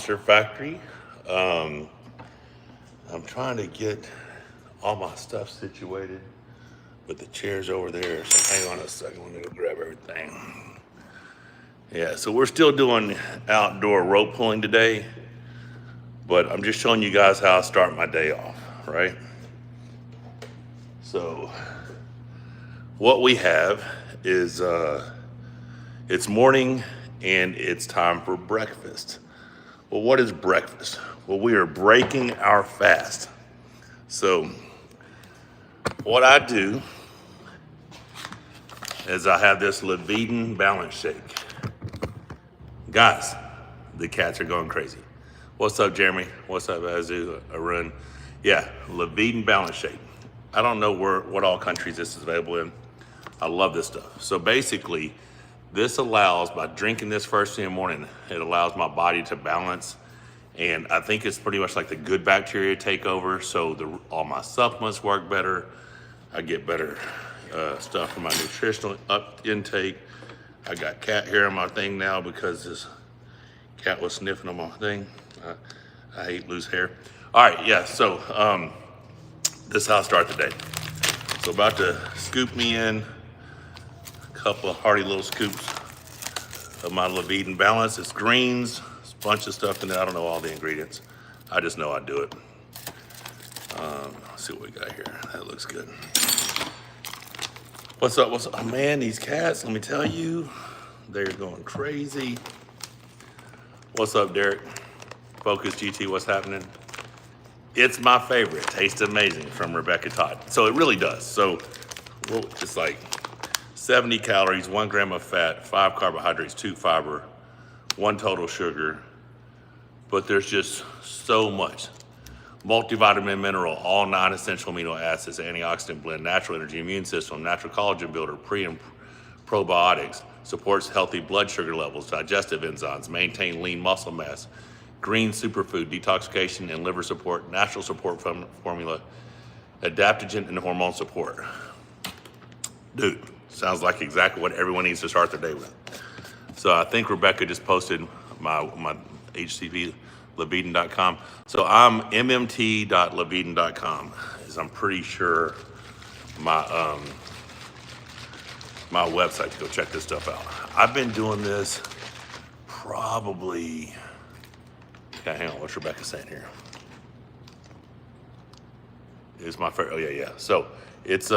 Monster Factory. I'm trying to get all my stuff situated, but the chair's over there. So hang on a second. I'm gonna go grab everything. Yeah, so we're still doing outdoor rope pulling today, but I'm just showing you guys how I start my day off, right? So what we have is it's morning and it's time for breakfast. Well, what is breakfast? Well, we are breaking our fast. So what I do is I have this Liveden balance shake. Guys, the cats are going crazy. What's up, Jeremy? What's up, Azu, Arun? Yeah, Liveden balance shake. I don't know what all countries this is available in. I love this stuff. So basically, this allows, by drinking this first thing in the morning, it allows my body to balance. And I think it's pretty much like the good bacteria take over. So all my supplements work better. I get better stuff from my nutritional intake. I got cat hair on my thing now because this cat was sniffing on my thing. I hate loose hair. All right, yeah, so this is how I start the day. So about to scoop me in a couple of hearty little scoops of my Liveden Balance. It's greens, it's a bunch of stuff in there. I don't know all the ingredients. I just know I do it. Let's see what we got here. That looks good. What's up? Oh man, these cats, let me tell you, they're going crazy. What's up, Derek? Focus GT, what's happening? It's my favorite. Tastes amazing from Rebecca Todd. So it really does. So it's like 70 calories, 1 gram of fat, 5 carbohydrates, 2 fiber, 1 total sugar. But there's just so much. Multivitamin, mineral, all 9 essential amino acids, antioxidant blend, natural energy, immune system, natural collagen builder, pre and probiotics, supports healthy blood sugar levels, digestive enzymes, maintain lean muscle mass, green superfood, detoxification and liver support, natural support formula, adaptogen and hormone support. Dude, sounds like exactly what everyone needs to start their day with. So I think Rebecca just posted my HCP, Liveden.com. So I'm mmt.liveden.com is I'm pretty sure my my website to go check this stuff out. I've been doing this probably, okay, hang on, what's Rebecca saying here? It's my favorite, oh yeah. So it's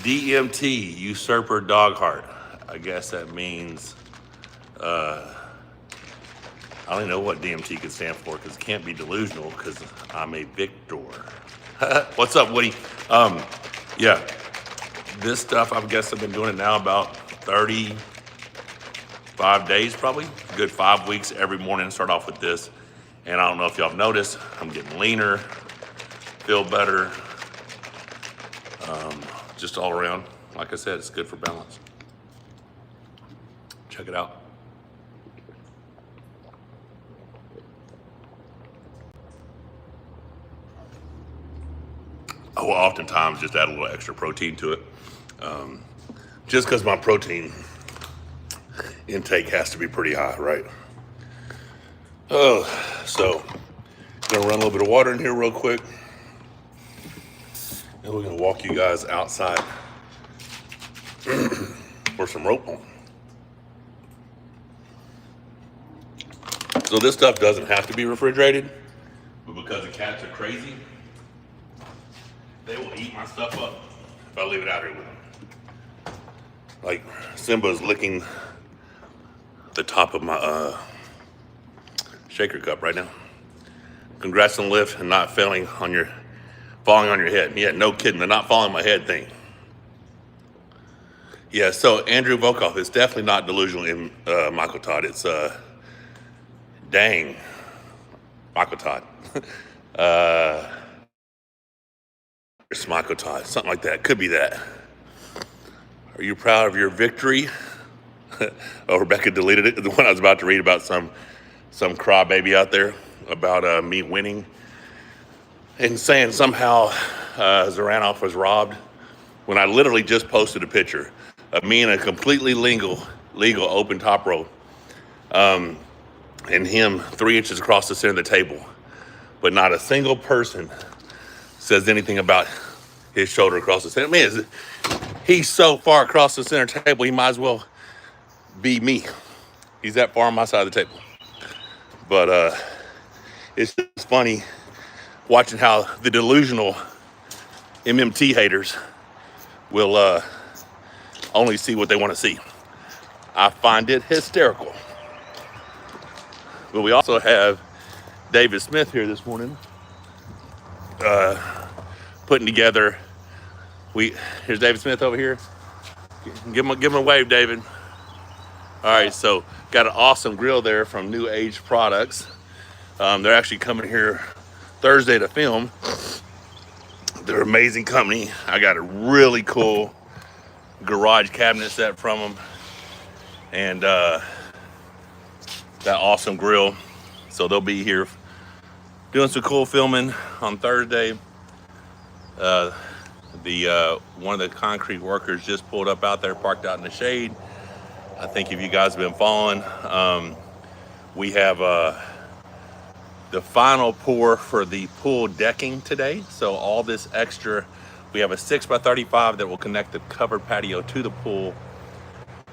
DMT, usurper dog heart. I guess that means, I don't even know what DMT could stand for because it can't be delusional because I'm a victor. What's up, Woody? Yeah, this stuff, I guess I've been doing it now about 35 days probably. Good 5 weeks every morning, start off with this. And I don't know if y'all have noticed, I'm getting leaner, feel better, just all around. Like I said, it's good for balance. Check it out. I will oftentimes just add a little extra protein to it. Just because my protein intake has to be pretty high, right? Oh, so gonna run a little bit of water in here real quick. And we're gonna walk you guys outside for some rope pulling. So this stuff doesn't have to be refrigerated, but because the cats are crazy, they will eat my stuff up if I leave it out here with them. Like Simba's licking the top of my shaker cup right now. Congrats on the lift and not falling on your head. Yeah, no kidding, the not falling on my head thing. Yeah, so Andrew Volkov, it's definitely not delusional in Michael Todd. It's dang, Michael Todd. It's Michael Todd, something like that. Could be that. Are you proud of your victory? Oh, Rebecca deleted it. The one I was about to read about some crybaby out there about me winning and saying somehow Zaranov was robbed when I literally just posted a picture of me in a completely legal open top rope and him 3 inches across the center of the table, but not a single person says anything about his shoulder across the center. Man, he's so far across the center table, he might as well be me. He's that far on my side of the table. But it's just funny watching how the delusional MMT haters will only see what they want to see. I find it hysterical. But we also have David Smith here this morning, putting together. Here's David Smith over here. Give him a wave, David. All right, so got an awesome grill there from New Age Products. They're actually coming here Thursday to film. They're an amazing company. I got a really cool garage cabinet set from them, and that awesome grill. So they'll be here doing some cool filming on Thursday. One of the concrete workers just pulled up out there, parked out in the shade. I think if you guys have been following, we have the final pour for the pool decking today. So all this extra, we have a 6x35 that will connect the covered patio to the pool.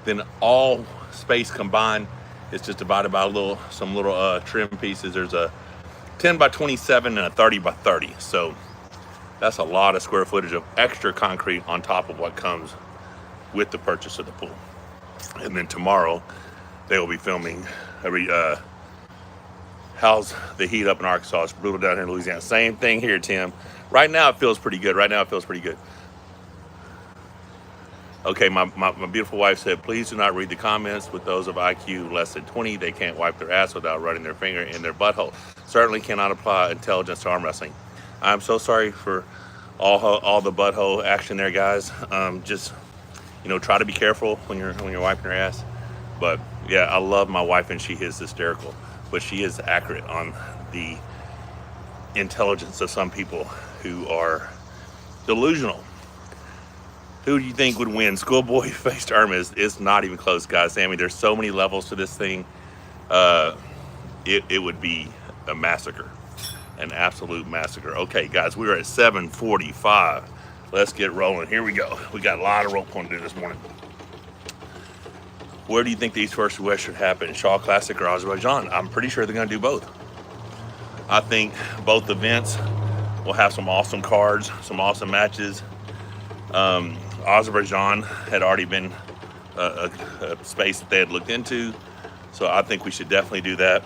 Then all space combined is just divided by some little trim pieces. There's a 10x27 and a 30x30. So that's a lot of square footage of extra concrete on top of what comes with the purchase of the pool. And then tomorrow they will be filming how's the heat up in Arkansas. It's brutal down here in Louisiana. Same thing here, Tim. Right now it feels pretty good. Okay, my beautiful wife said, please do not read the comments. With those of IQ less than 20, they can't wipe their ass without running their finger in their butthole. Certainly cannot apply intelligence to arm wrestling. I'm so sorry for all the butthole action there, guys. Just, try to be careful when you're wiping your ass. But yeah, I love my wife, and she is hysterical, but she is accurate on the intelligence of some people who are delusional. Who do you think would win? Schoolboy faced Irma? It's not even close, guys. Sammy, there's so many levels to this thing. It would be a massacre, an absolute massacre. Okay, guys, we're at 7:45. Let's get rolling. Here we go. We got a lot of rope pulling to do this morning. Where do you think the East versus West should happen? Shaw Classic or Azerbaijan? I'm pretty sure they're going to do both. I think both events will have some awesome cards, some awesome matches. Azerbaijan had already been a space that they had looked into, so I think we should definitely do that.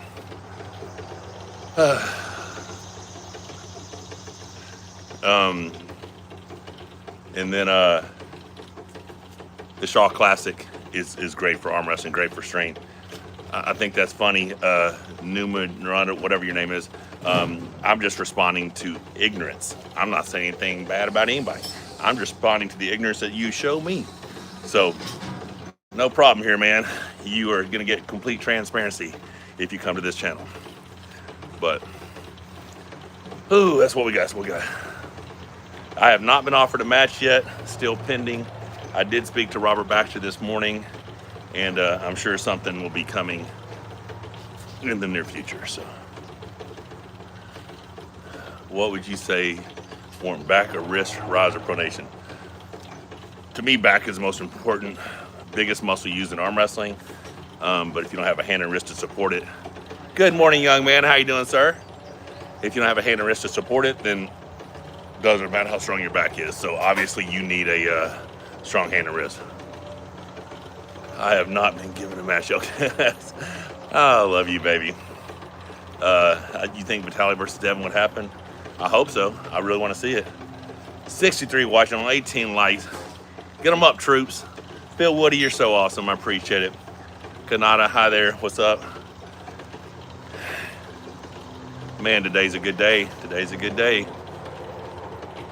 And then the Shaw Classic is great for arm wrestling, great for strength. I think that's funny. Numa, whatever your name is. I'm just responding to ignorance. I'm not saying anything bad about anybody. I'm just responding to the ignorance that you show me. So, no problem here, man. You are gonna get complete transparency if you come to this channel. But, that's what we got. I have not been offered a match yet, still pending. I did speak to Robert Baxter this morning, and I'm sure something will be coming in the near future. So, what would you say? Want back or wrist, rise or pronation? To me, back is the most important, biggest muscle used in arm wrestling. But if you don't have a hand and wrist to support it, good morning, young man. How you doing, sir? If you don't have a hand and wrist to support it, then it doesn't matter how strong your back is. So obviously you need a strong hand and wrist. I have not been given a match. I love you, baby. You think Vitaly versus Devin would happen? I hope so. I really want to see it. 63 watching on 18 likes. Get them up, troops. Phil Woody, you're so awesome. I appreciate it. Kanata, hi there. What's up? Man, today's a good day.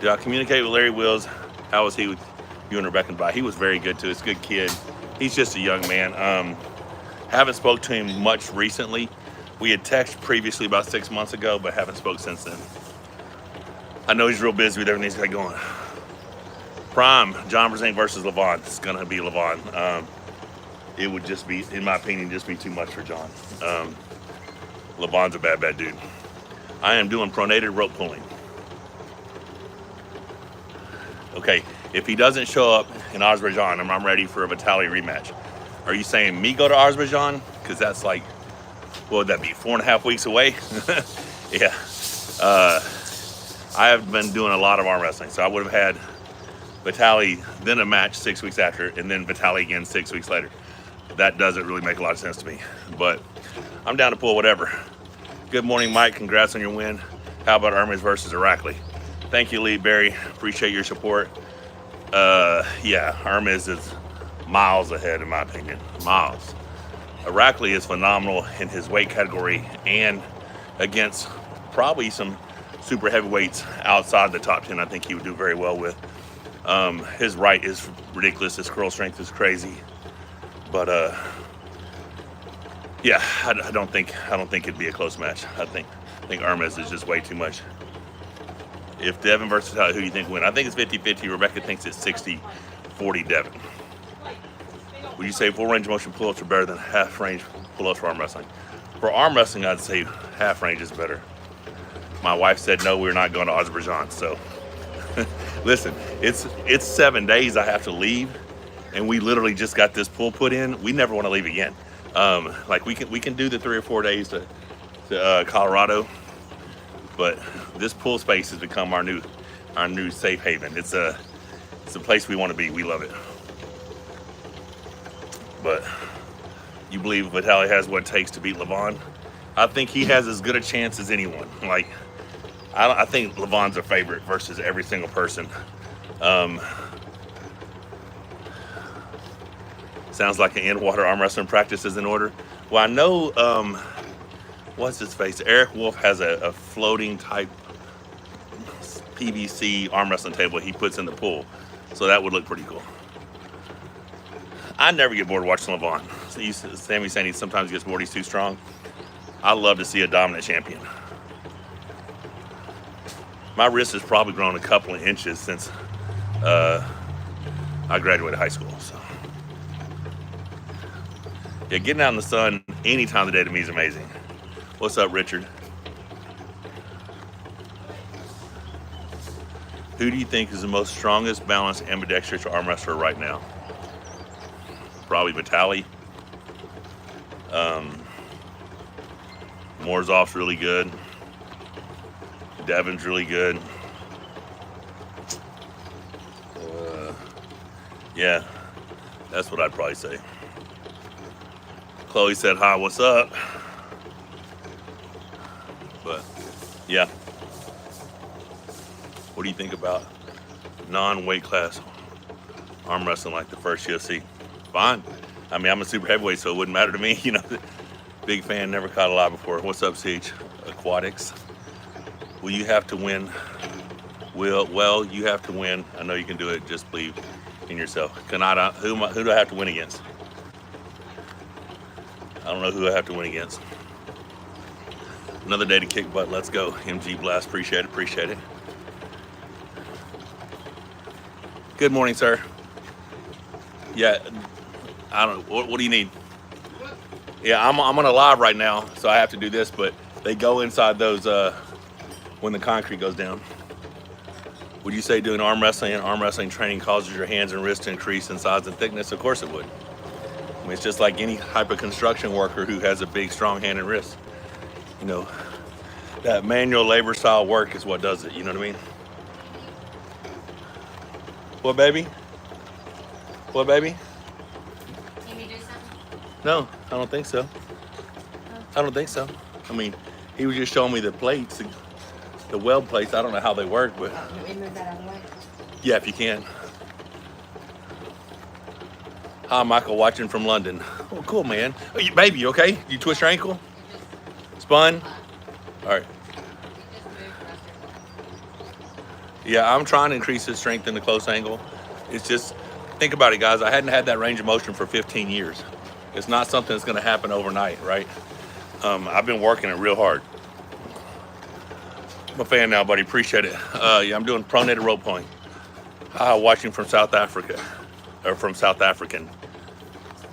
Did I communicate with Larry Wills? How was he with you and Rebecca Bye? He was very good too. He's a good kid. He's just a young man. Haven't spoke to him much recently. We had texted previously about 6 months ago, but haven't spoke since then. I know he's real busy with everything he's got going. Prime, John Brzezinski versus Levon. It's gonna be Levon. it would just be, in my opinion, just be too much for John. Levon's a bad dude. I am doing pronated rope pulling. Okay, if he doesn't show up in Azerbaijan, I'm ready for a Vitaly rematch. Are you saying me go to Azerbaijan? Because that's like, what would that be, 4.5 weeks away? Yeah. I have been doing a lot of arm wrestling, so I would have had Vitaly, then a match 6 weeks after, and then Vitaly again 6 weeks later. That doesn't really make a lot of sense to me, but I'm down to pull whatever. Good morning, Mike. Congrats on your win. How about Hermes versus Irakli? Thank you, Lee Berry. Appreciate your support. Yeah, Hermes is miles ahead, in my opinion. Miles. Irakli is phenomenal in his weight category and against probably some super heavyweights outside the top 10. I think he would do very well with. His right is ridiculous. His curl strength is crazy. But yeah, I don't think it'd be a close match. I think Hermes is just way too much. If Devin versus Todd, who do you think win? I think it's 50-50. Rebecca thinks it's 60-40 Devin. Would you say full range of motion pull-ups are better than half range pull-ups for arm wrestling? For arm wrestling, I'd say half range is better. My wife said no, we're not going to Azerbaijan. So listen, it's 7 days I have to leave, and we literally just got this pull put in. We never want to leave again. Like we can do the 3 or 4 days to Colorado, but this pool space has become our new safe haven. It's a place we want to be. We love it. But you believe Vitaly has what it takes to beat Levon? I think he has as good a chance as anyone. Like, I think Levon's a favorite versus every single person. Sounds like an in-water arm wrestling practice is in order. Well, I know, what's his face? Eric Wolf has a floating type PVC arm wrestling table he puts in the pool. So that would look pretty cool. I never get bored watching Levon. So Sammy's saying he sometimes gets bored, he's too strong. I love to see a dominant champion. My wrist has probably grown a couple of inches since I graduated high school. So yeah, getting out in the sun any time of the day to me is amazing. What's up, Richard? Who do you think is the most strongest, balanced, ambidextrous arm wrestler right now? Probably Vitaly. Morzov's really good. Devin's really good. Yeah, that's what I'd probably say. Chloe said, hi, what's up? But yeah. What do you think about non-weight class arm wrestling like the first UFC? Fine. I mean, I'm a super heavyweight, so it wouldn't matter to me. You know, big fan, never caught a live before. What's up, CH? Aquatics. Will you have to win? Well, you have to win. I know you can do it. Just believe in yourself. Who do I have to win against? I don't know who I have to win against. Another day to kick butt. Let's go. MG Blast. Appreciate it. Good morning, sir. Yeah, I don't know. What do you need? Yeah, I'm on a live right now, so I have to do this, but they go inside those when the concrete goes down. Would you say doing arm wrestling and arm wrestling training causes your hands and wrists to increase in size and thickness? Of course it would. I mean, it's just like any type of construction worker who has a big, strong hand and wrist. You know, that manual labor style work is what does it, you know what I mean? What, baby? What, baby? Can you do something? No, I don't think so. I don't think so. I mean, he was just showing me the plates, the weld plates. I don't know how they work, but Can we move that out of the way? yeah, if you can. Hi, Michael, watching from London. Oh, cool, man. Oh, baby, you okay? You twist your ankle? Spun? All right. Yeah, I'm trying to increase his strength in the close angle. It's just, think about it, guys. I hadn't had that range of motion for 15 years. It's not something that's going to happen overnight, right? I've been working it real hard. I'm a fan now, buddy. Appreciate it. Yeah, I'm doing pronated rope pulling. Watching from South Africa, or from South African.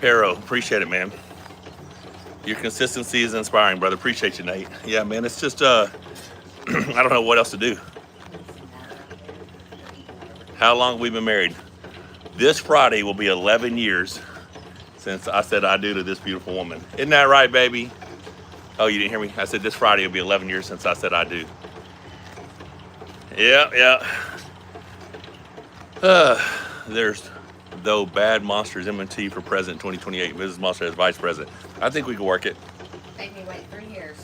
Pero, appreciate it, man. Your consistency is inspiring, brother. Appreciate you, Nate. Yeah, man, it's just, I don't know what else to do. How long have we been married? This Friday will be 11 years since I said I do to this beautiful woman. Isn't that right, baby? Oh, you didn't hear me? I said this Friday will be 11 years since I said I do. Yeah. There's though bad monsters M&T for president 2028. Mrs. Monster as vice president. I think we can work it. Made me wait 3 years.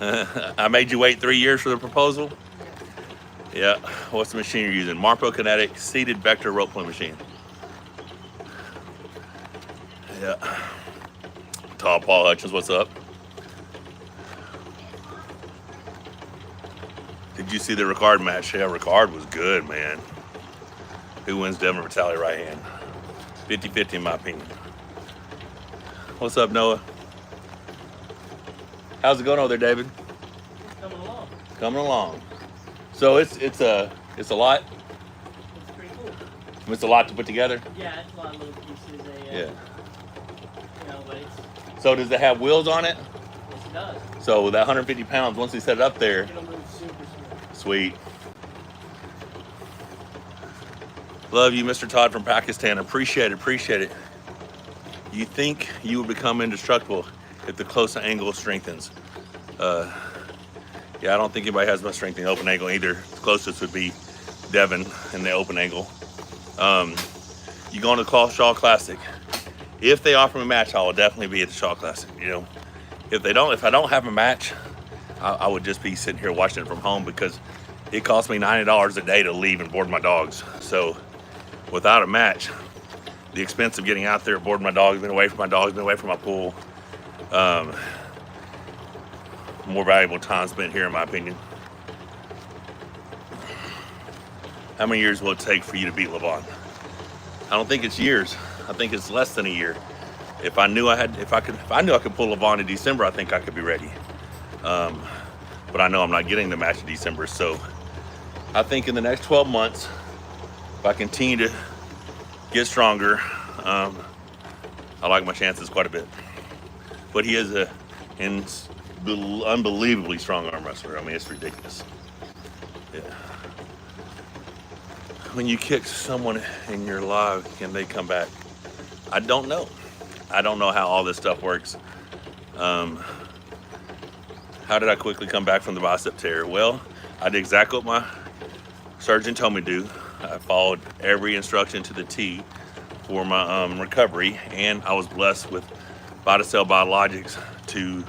I made you wait 3 years for the proposal? Yeah. What's the machine you're using? Marpo Kinetic seated vector rope pulling machine. Yeah. Todd Paul Hutchins, what's up? Did you see the Ricard match? Yeah, Ricard was good, man. Who wins Devin Vitale right hand? 50-50 in my opinion. What's up, Noah? How's it going over there, David? Coming along. Coming along. So it's a lot. It's pretty cool. It's a lot to put together. Yeah, it's a lot of little pieces. Yeah. You know, but it's, So does it have wheels on it? yes, it does. So that 150 pounds, once they set it up there, It'll move super smooth. sweet. Love you, Mr. Todd from Pakistan. Appreciate it. You think you will become indestructible if the close angle strengthens? Yeah, I don't think anybody has much strength in the open angle either. The closest would be Devin in the open angle. You going to the Shaw Classic? If they offer me a match, I will definitely be at the Shaw Classic. You know, if I don't have a match, I would just be sitting here watching it from home because it costs me $90 a day to leave and board my dogs. So without a match, the expense of getting out there, boarding my dogs, being away from my dogs, being away from my pool, more valuable time spent here, in my opinion. How many years will it take for you to beat LeVon? I don't think it's years. I think it's less than a year. If I knew I could pull LeVon in December, I think I could be ready. But I know I'm not getting the match in December, so I think in the next 12 months, if I continue to get stronger, I like my chances quite a bit. But he is an unbelievably strong arm wrestler. I mean, it's ridiculous. Yeah. When you kick someone in your live, can they come back? I don't know. I don't know how all this stuff works. How did I quickly come back from the bicep tear? Well, I did exactly what my surgeon told me to do. I followed every instruction to the T for my recovery, and I was blessed with VitaCell Biologics to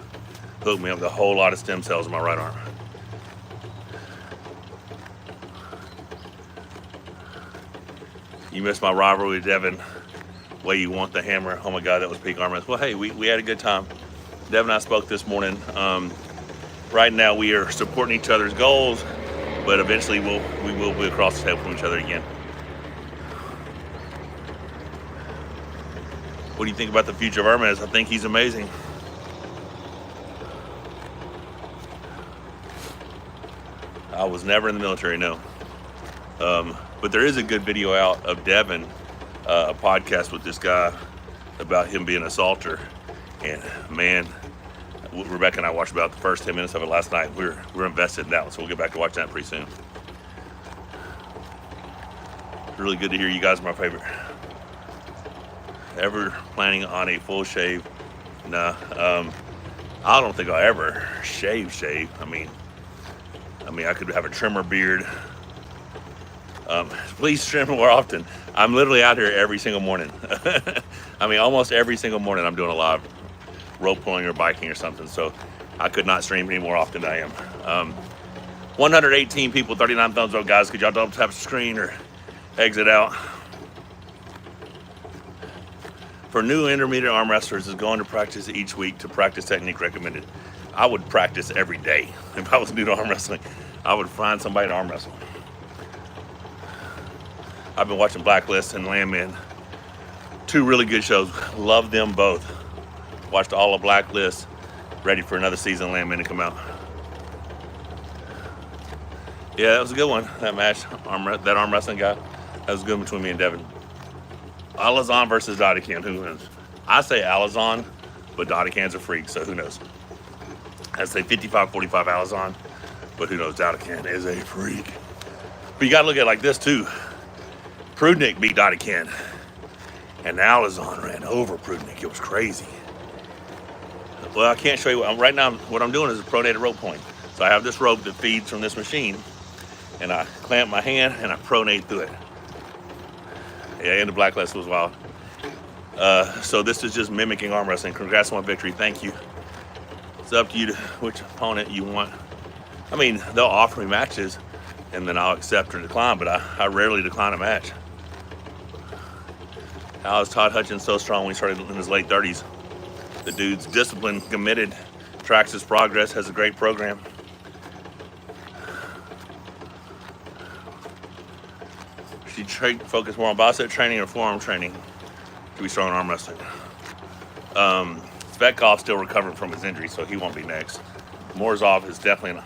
hook me up with a whole lot of stem cells in my right arm. You missed my rivalry with Devin. Way you want the hammer. Oh my God, that was peak arm wrestling. Well, hey, we had a good time. Devin and I spoke this morning. Right now we are supporting each other's goals, but eventually we will be across the table from each other again. What do you think about the future of Hermes? I think he's amazing. I was never in the military, no. But there is a good video out of Devin, a podcast with this guy about him being an assaulter. And man, Rebecca and I watched about the first 10 minutes of it last night. We're invested in that one, so we'll get back to watching that pretty soon. Really good to hear you guys are my favorite. Ever planning on a full shave? Nah. I don't think I'll ever shave. I mean, I could have a trimmer beard. Please trim more often. I'm literally out here every single morning. I mean, almost every single morning I'm doing a live rope pulling or biking or something. So I could not stream any more often than I am. 118 people, 39 thumbs up, guys. Could y'all double tap the screen or exit out? For new intermediate arm wrestlers, is going to practice each week to practice technique recommended. I would practice every day. If I was new to arm wrestling, I would find somebody to arm wrestle. I've been watching Blacklist and Landman. Two really good shows. Love them both. Watched all of Blacklist. Ready for another season of Landman to come out. Yeah, that was a good one. That match, that arm wrestling guy. That was good between me and Devin. Alazan versus Dadakin. Who wins? I say Alizon, but Dodecan's a freak, so who knows? I say 55-45 Alizon, but who knows? Dodecan is a freak. But you gotta look at it like this too. Prudnik beat Dodecan, and Alizon ran over Prudnik. It was crazy. Well, I can't show you. Right now, what I'm doing is a pronated rope pulling. So I have this rope that feeds from this machine, and I clamp my hand and I pronate through it. Yeah, and the black list was wild. So this is just mimicking arm wrestling. Congrats on my victory. Thank you. It's up to you to which opponent you want. I mean, they'll offer me matches, and then I'll accept or decline, but I rarely decline a match. How is Todd Hutchins so strong when he started in his late 30s? The dude's disciplined, committed, tracks his progress, has a great program. Should you focus more on bicep training or forearm training to be strong in arm wrestling? Svetkov still recovering from his injury, so he won't be next. Morzov is definitely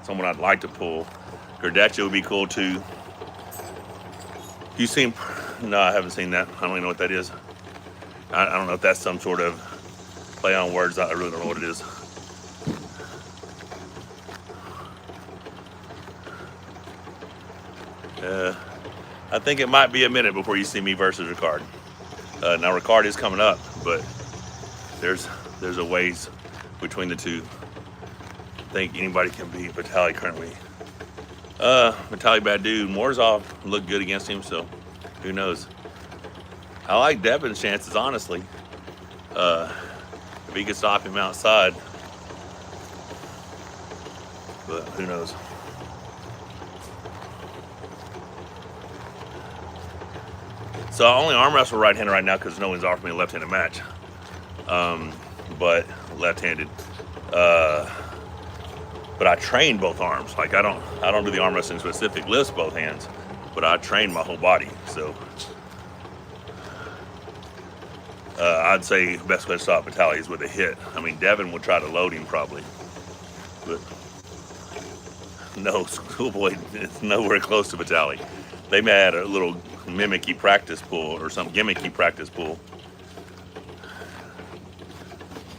someone I'd like to pull. Gerdetcha would be cool too. You seen? No, I haven't seen that. I don't even know what that is. I don't know if that's some sort of play on words. I really don't know what it is. I think it might be a minute before you see me versus Ricard. Now Ricard is coming up, but there's a ways between the two. I think anybody can beat Vitaly currently. Vitaly bad dude. Morzov looked good against him, so who knows? I like Devin's chances, honestly. If he could stop him outside, but who knows? So I only arm wrestle right-handed right now because no one's offered me a left-handed match. But left-handed. But I train both arms. Like I don't do the arm wrestling specific lifts both hands, but I train my whole body. So I'd say best way to stop Vitaly is with a hit. I mean, Devin would try to load him probably, but no, Schoolboy is nowhere close to Vitaly. They may add a little mimicky practice pull or some gimmicky practice pull.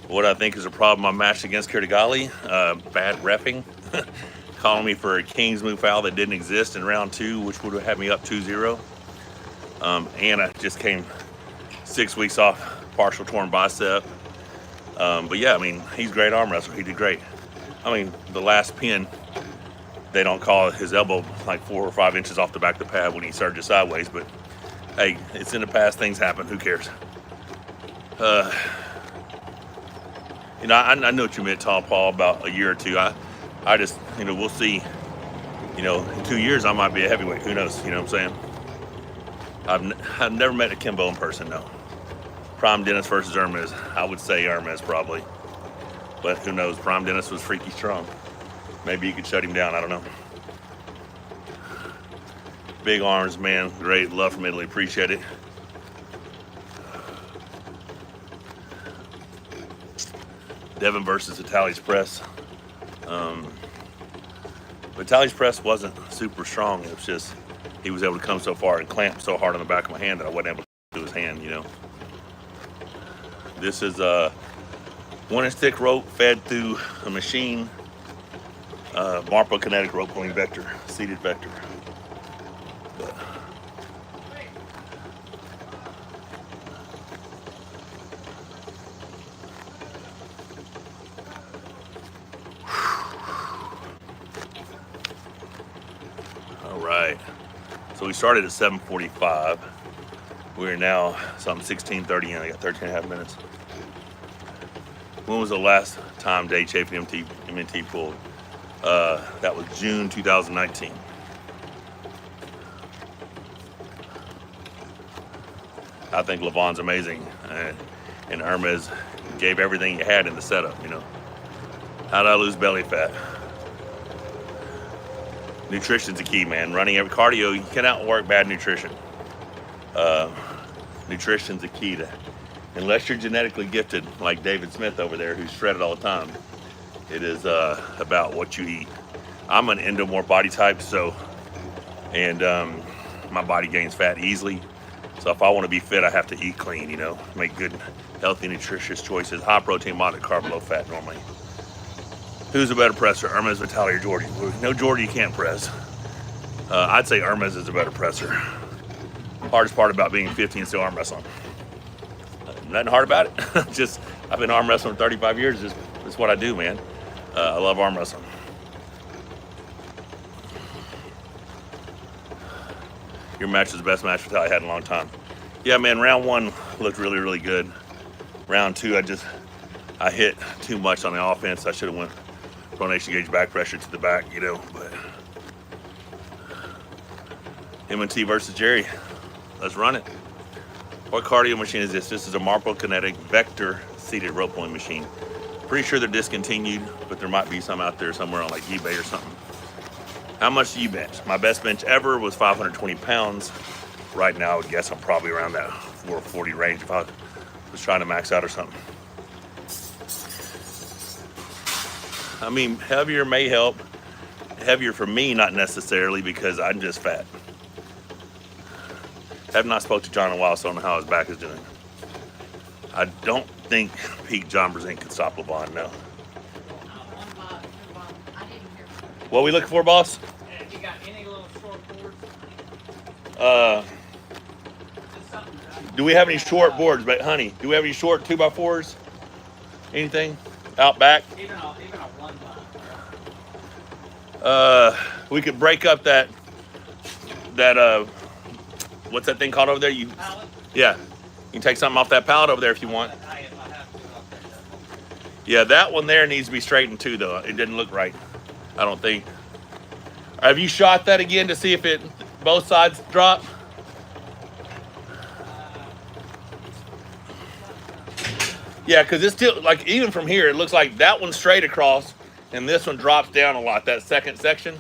What I think is a problem my match against Kirtigali, bad reffing, calling me for a King's move foul that didn't exist in round 2, which would have had me up 2-0. And I just came 6 weeks off partial torn bicep. But yeah, I mean, he's a great arm wrestler. He did great. I mean, the last pin, they don't call his elbow like 4 or 5 inches off the back of the pad when he surges sideways, but hey, it's in the past, things happen, who cares? You know, I know what you meant, Tall Paul, about a year or two. I just, you know, we'll see. You know, in 2 years, I might be a heavyweight. Who knows? You know what I'm saying? I've never met a Kimbo in person, no. Prime Dennis versus Hermes. I would say Hermes probably. But who knows? Prime Dennis was freaky strong. Maybe you could shut him down. I don't know. Big arms, man. Great. Love from Italy. Appreciate it. Devin versus Vitaly's press. Vitaly's press wasn't super strong. It was just he was able to come so far and clamp so hard on the back of my hand that I wasn't able to do his hand, you know. This is a 1-inch thick rope fed through a machine. Marpo kinetic rope pulling vector, seated vector. But all right, so we started at 7:45. We're now something 16:30 and I got 13 and a half minutes. When was the last time Dave Chafin MNT pulled? That was June 2019. I think Levon's amazing, and Hermes gave everything he had in the setup, you know. How did I lose belly fat? Nutrition's a key, man. Running every cardio, you cannot work bad nutrition. Nutrition's a key to, unless you're genetically gifted like David Smith over there who's shredded all the time. It is about what you eat. I'm an endomorph body type, so, and my body gains fat easily. So if I want to be fit, I have to eat clean, you know, make good, healthy, nutritious choices. High protein, moderate carb, low fat normally. Who's a better presser, Hermes, Vitaly, or Georgie? No, Georgie you can't press. I'd say Hermes is a better presser. Hardest part about being 50 and still arm wrestling. Nothing hard about it. Just, I've been arm wrestling for 35 years. It's what I do, man. I love arm wrestling. Your match was the best match Vitaly had in a long time. Yeah, man, round one looked really, really good. Round two, I hit too much on the offense. I should have went pronation gauge back pressure to the back, you know, but M&T versus Jerry. Let's run it. What cardio machine is this? This is a Marple Kinetic Vector seated rope pulling machine. Pretty sure they're discontinued, but there might be some out there somewhere on like eBay or something. How much do you bench? My best bench ever was 520 pounds. Right now, I would guess I'm probably around that 440 range if I was trying to max out or something. I mean, heavier may help. Heavier for me, not necessarily, because I'm just fat. Have not spoke to John in a while, so I don't know how his back is doing. I don't think Peak John Brzezinski could stop LeVon, no. What are we looking for, boss? Yeah, if you got any little short boards, just something. Do we have any short boards, but honey? Do we have any short 2x4s? Anything out back? Even a 1x. We could break up that what's that thing called over there? Pallet? Yeah. You can take something off that pallet over there if you want. If I have to, I'll take that. Yeah, that one there needs to be straightened too, though. It didn't look right, I don't think. Have you shot that again to see if both sides drop? Yeah, because it's still, like, even from here, it looks like that one's straight across, and this one drops down a lot, that second section.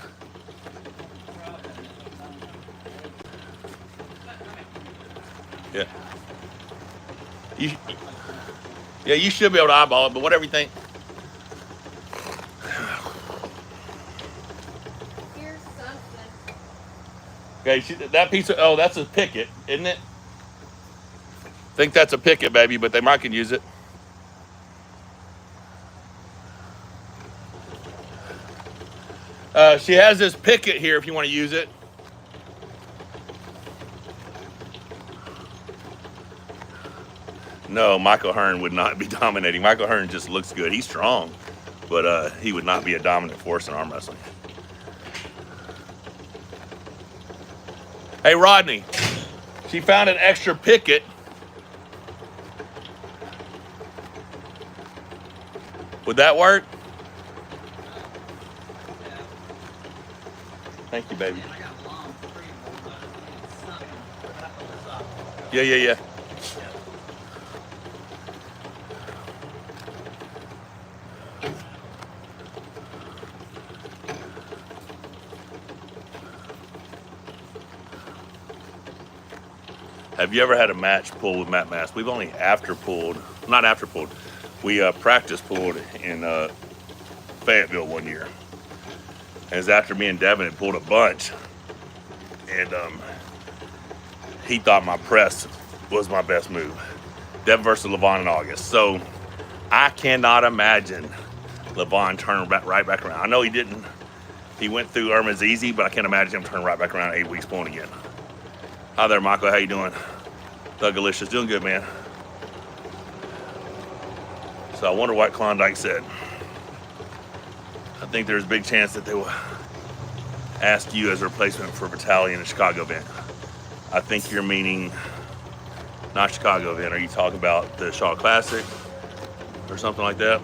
Yeah. You should be able to eyeball it, but whatever you think. Here's something. Okay, that piece of, oh, that's a picket, isn't it? I think that's a picket, baby, but they might can use it. She has this picket here if you want to use it. No, Michael Hearn would not be dominating. Michael Hearn just looks good. He's strong, but he would not be a dominant force in arm wrestling. Hey, Rodney, she found an extra picket. Would that work? Thank you, baby. I got long free boards, but something. I pull this off. Yeah. Have you ever had a match pull with Matt Mass? We've only not after pulled. We practice pulled in Fayetteville one year. And it's after me and Devin had pulled a bunch. And he thought my press was my best move. Devin versus LeVon in August. So I cannot imagine LeVon turning right back around. I know he didn't. He went through Irma's easy, but I can't imagine him turning right back around 8 weeks pulling again. Hi there, Michael. How you doing? Thuggalicious. Doing good, man. So I wonder what Klondike said. I think there's a big chance that they will ask you as a replacement for Vitaly in the Chicago event. I think you're meaning not Chicago event. Are you talking about the Shaw Classic or something like that?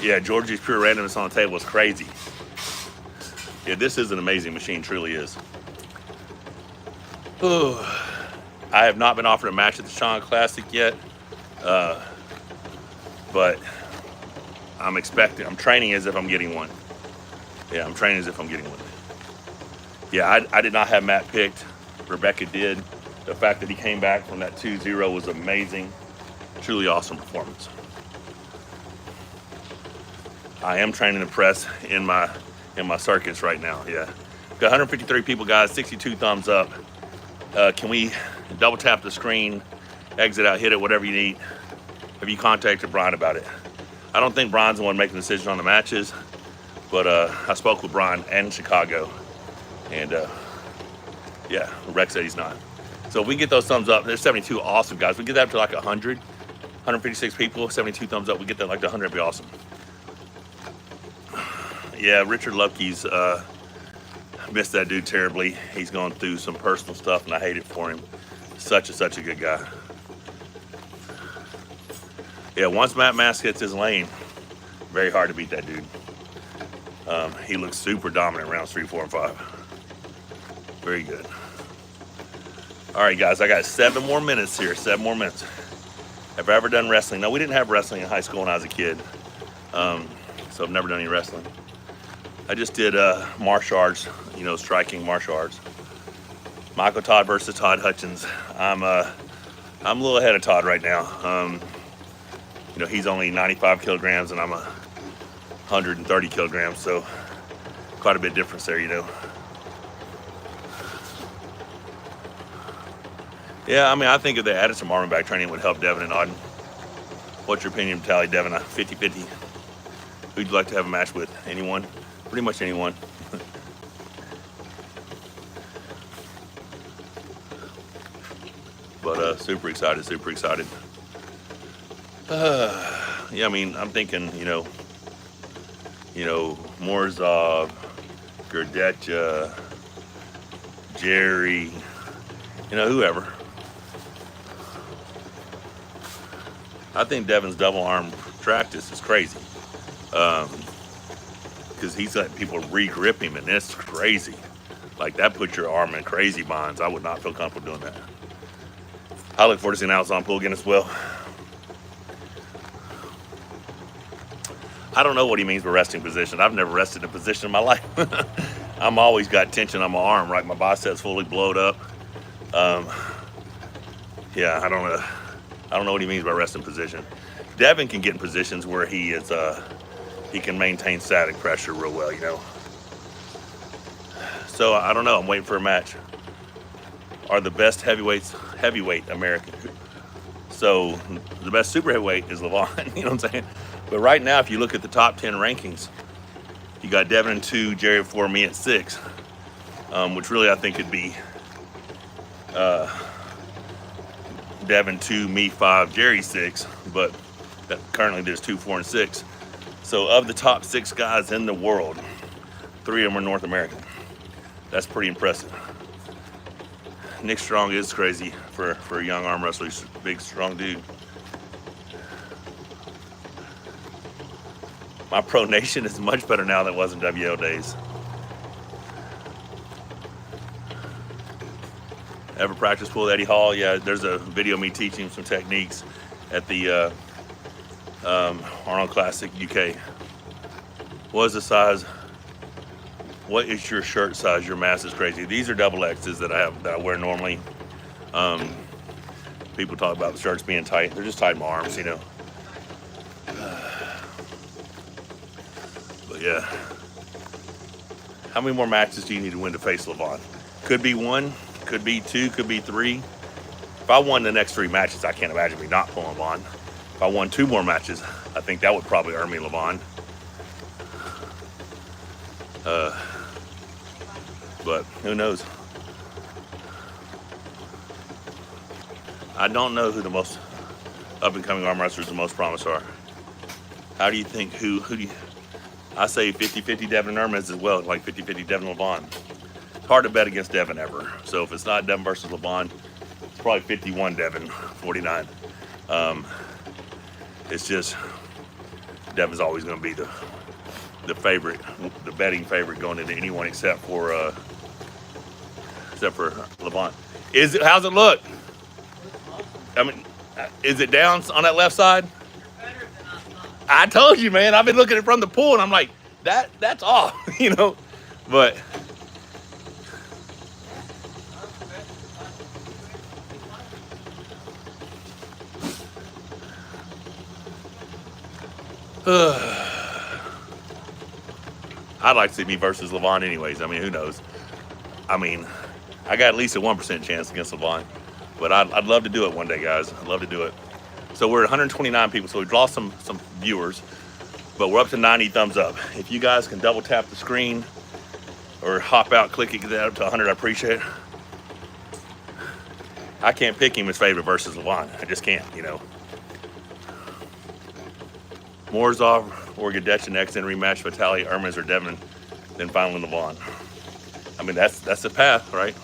Yeah, Georgie's pure randomness on the table is crazy. Yeah, this is an amazing machine, truly is. Ooh. I have not been offered a match at the Shaw Classic yet, but I'm training as if I'm getting one. Yeah, I'm training as if I'm getting one. Yeah, I did not have Matt picked. Rebecca did. The fact that he came back from that 2-0 was amazing. Truly awesome performance. I am training the press in my in my circuits right now. Yeah, got 153 people, guys. 62 thumbs up. Can we double tap the screen, exit out, hit it, whatever you need? Have you contacted Brian about it? I don't think Brian's the one making the decision on the matches, but I spoke with Brian and Chicago, and yeah, Rex said he's not. So if we get those thumbs up, there's 72, awesome, guys. We get that up to like 100, 156 people, 72 thumbs up. We get that like to 100, it'd be awesome. Yeah, Richard Lupke's missed that dude terribly. He's going through some personal stuff, and I hate it for him. Such a good guy. Yeah, once Matt Mask gets his lane, very hard to beat that dude. He looks super dominant rounds 3, 4, and 5. Very good. All right, guys, I got 7 more minutes here. 7 more minutes. Have I ever done wrestling? No, we didn't have wrestling in high school when I was a kid, so I've never done any wrestling. I just did martial arts, you know, striking martial arts. Michael Todd versus Todd Hutchins. I'm a little ahead of Todd right now. You know, he's only 95 kilograms and I'm 130 kilograms, so quite a bit difference there, you know. Yeah, I mean, I think if they added some arm and back training, it would help Devin and Auden. What's your opinion, Tally? Devin, 50-50. Who'd you like to have a match with? Anyone? Pretty much anyone. But super excited, super excited. Yeah, I mean, I'm thinking, you know, Morzov, Gerdetcha, Jerry, you know, whoever. I think Devin's double arm practice is crazy. Because he's letting people re-grip him, and it's crazy. Like, that puts your arm in crazy binds. I would not feel comfortable doing that. I look forward to seeing Alzon pull again as well. I don't know what he means by resting position. I've never rested in a position in my life. I'm always got tension on my arm, right? My biceps fully blowed up. Yeah, I don't know what he means by resting position. Devin can get in positions where he is, he can maintain static pressure real well, you know. So I don't know. I'm waiting for a match. Are the best heavyweight American? So the best super heavyweight is Levon. You know what I'm saying? But right now, if you look at the top 10 rankings, you got Devin at 2, Jerry at 4, me at 6, which really I think could be Devin 2, me 5, Jerry 6. But currently there's 2, 4, and 6. So of the top 6 guys in the world, 3 of them are North American. That's pretty impressive. Nick Strong is crazy for a young arm wrestler. He's a big, strong dude. My pronation is much better now than it was in WO days. Ever practice pull Eddie Hall? Yeah, there's a video of me teaching him some techniques at the Arnold Classic UK. What is the size? What is your shirt size? Your mass is crazy. These are double X's that I wear normally. People talk about the shirts being tight. They're just tight in my arms, you know. But yeah. How many more matches do you need to win to face Levon? Could be 1, could be 2, could be 3. If I won the next 3 matches, I can't imagine me not pulling Levon. If I won 2 more matches, I think that would probably earn me Levon. But who knows? I don't know who the most up-and-coming arm wrestlers the most promise are. How do you think, who do you, I say 50-50 Devin and Ermez as well, like 50-50 Devin and Levon. It's hard to bet against Devin ever. So if it's not Devin versus Levon, it's probably 51 Devin, 49. It's just, Devin's always gonna be the favorite, the betting favorite going into anyone except for Levon. How's it look? I mean, is it down on that left side? I told you, man. I've been looking at it from the pool, and I'm like, that's off, you know. But I'd like to see me versus Levon anyways. I mean, who knows? I mean, I got at least a 1% chance against Levon, but I'd love to do it one day, guys. I'd love to do it. So we're at 129 people, so we've lost some viewers, but we're up to 90 thumbs up. If you guys can double tap the screen or hop out, click it, get that up to 100, I appreciate it. I can't pick him as favorite versus Levon. I just can't, you know. Morzov or Gadecha next in rematch, Vitaly, Ermans, or Devin, then finally Levon. I mean, that's the path, right?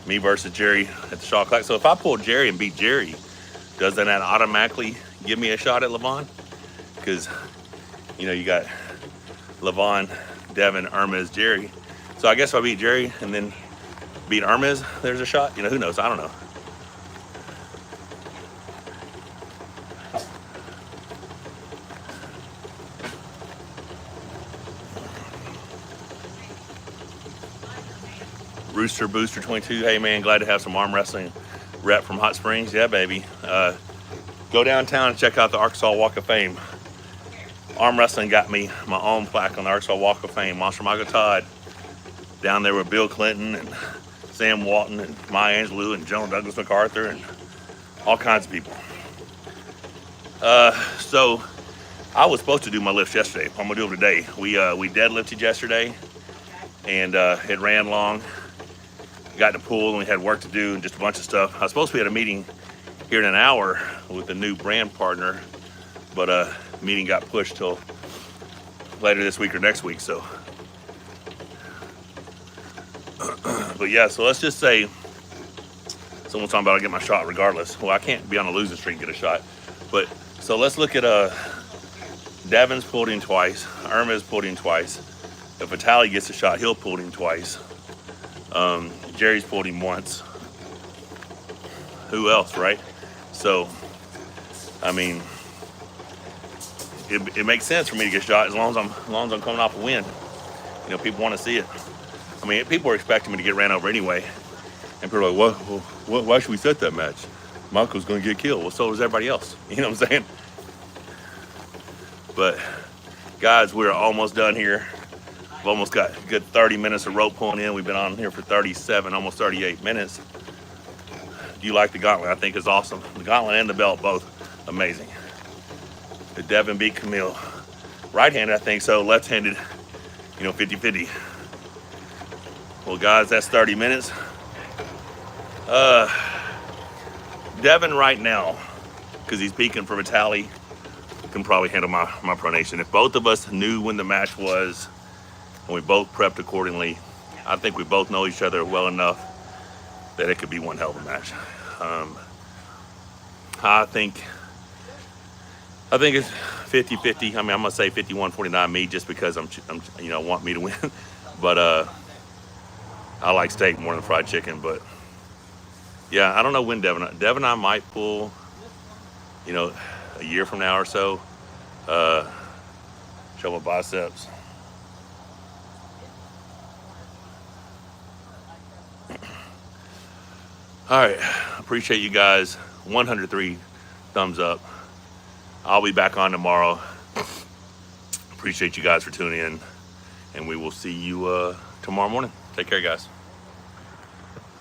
Me versus Jerry at the shot clock. So if I pull Jerry and beat Jerry, doesn't that automatically give me a shot at Levon? Because, you know, you got Levon, Devin, Ermans, Jerry. So I guess if I beat Jerry and then beat Ermans, there's a shot. You know, who knows? I don't know. Rooster Booster 22, hey man, glad to have some arm wrestling rep from Hot Springs. Yeah, baby. Go downtown and check out the Arkansas Walk of Fame. Arm wrestling got me my own plaque on the Arkansas Walk of Fame. Monster Michael Todd down there with Bill Clinton and Sam Walton and Maya Angelou and General Douglas MacArthur and all kinds of people. So I was supposed to do my lifts yesterday. I'm gonna do them today. We deadlifted yesterday and it ran long. Got in the pool and we had work to do and just a bunch of stuff. I was supposed to be at a meeting here in an hour with a new brand partner, but meeting got pushed till later this week or next week. So, but yeah, so let's just say someone's talking about I'll get my shot regardless. Well, I can't be on a losing streak and get a shot. But so let's look at Devin's pulled in twice, Irma's pulled in twice. If Vitaly gets a shot, he'll pull him twice. Jerry's pulled him once. Who else, right? So, I mean, it makes sense for me to get shot as long as I'm coming off a win. You know, people want to see it. I mean, people are expecting me to get ran over anyway, and people are like, why should we set that match? Michael's going to get killed. Well, so does everybody else. You know what I'm saying? But guys, we're almost done here. We've almost got a good 30 minutes of rope pulling in. We've been on here for 37, almost 38 minutes. Do you like the gauntlet? I think it's awesome. The gauntlet and the belt, both amazing. The Devin beat Camille. Right-handed, I think so. Left-handed, you know, 50-50. Well, guys, that's 30 minutes. Devin right now, because he's peaking for Vitaly, can probably handle my pronation. If both of us knew when the match was, and we both prepped accordingly, I think we both know each other well enough that it could be one hell of a match. I think it's 50-50. I mean, I'm gonna say 51-49 me just because I'm you know, want me to win. But I like steak more than fried chicken. But yeah, I don't know when Devin and I might pull, you know, a year from now or so. Show my biceps. All right, appreciate you guys. 103 thumbs up. I'll be back on tomorrow. Appreciate you guys for tuning in, and we will see you tomorrow morning. Take care, guys.